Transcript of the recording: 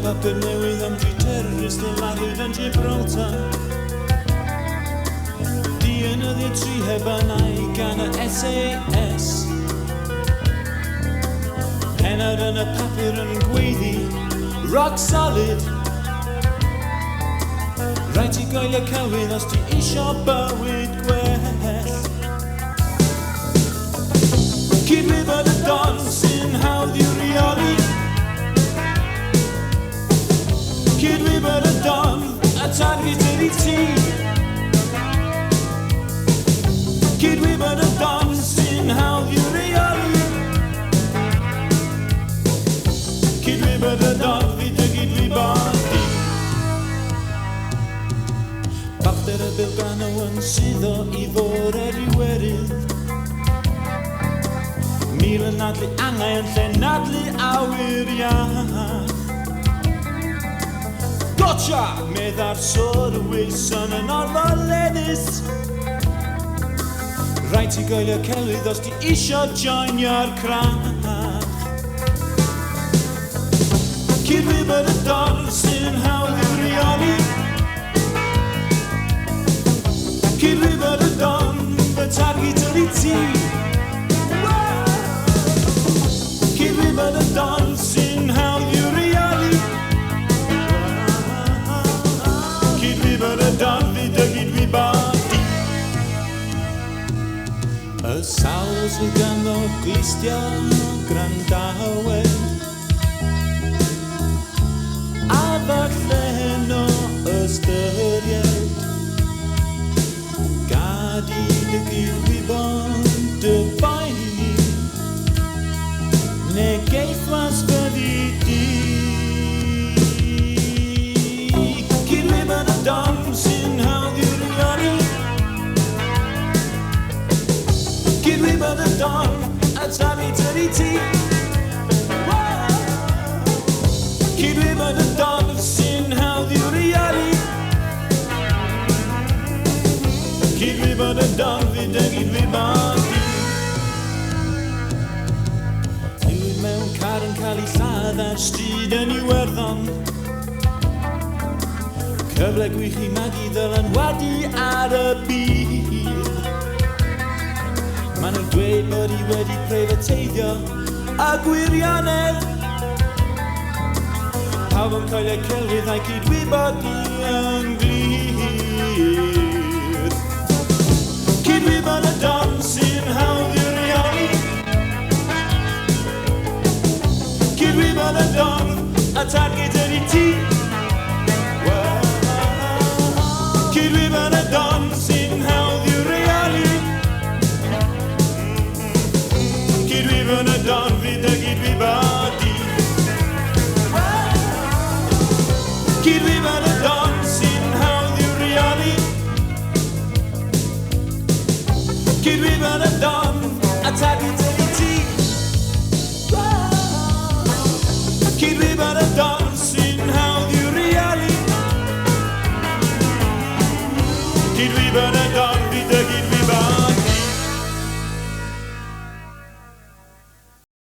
papur newydd am 3 terrorist yn laddwyd yn Gibraltar. Dynyddio 3 hebanau gan y SAS. Penna'r yn y papur yn gweiddi, rock solid. Rhaid i goelio celwydd os ti isio bywyd gwell. Cydwybod y don sy'n hawdd i'w reoli. Cydwybod y don a targed ydi ti. Cydwybod y don sy'n hawdd i'w reoli. Cydwybod y don fi dy gydwybod di. Balchder y bilbano yn suddo i fod eriwerydd. Mil yn nadlu angen lle nadlu awyr iach. Gotcha! Meddar sôr y wilson yn orfoledus. Rhaid ti goelio celwydd os ti isio joinio'r crach. Cydwybod y don sy'n hawdd i'w reoli. Cydwybod y don fy targed ydi ti. Cydwybod y don sy'n hawdd i'w reoli. Cydwybod y don fi dy gydwybod di. Y sawl sydd ganddo glistio grandawed. A falle no ystyried. Gad i dy gydwybod dy bain. Negeithwas fyddi di. Cydwybod y don sy'n hawdd i'w reoli. Cydwybod y don a targed ydi ti. Cydwybod y don sy'n hawdd i'w reoli. Cydwybod y don fi dy gydwybod di. Llwyd mewn car yn cael ei lladd ar stryd yn Iwerddon. Cyfle gwych i magu ddylanwadu ar y byd. Maen nhw'n dweud bod hi wedi preifateiddio a gwirionedd. Pawb yn coelio celwydd a'i cydwybod ni yn glir. Cydwybod y don sy'n hawdd i'w reoli. Cydwybod y don a targed ydi ti. Cydwybod y don sy'n hawdd i'w reoli. Cydwybod y don fi dy gydwybod di. Cydwybod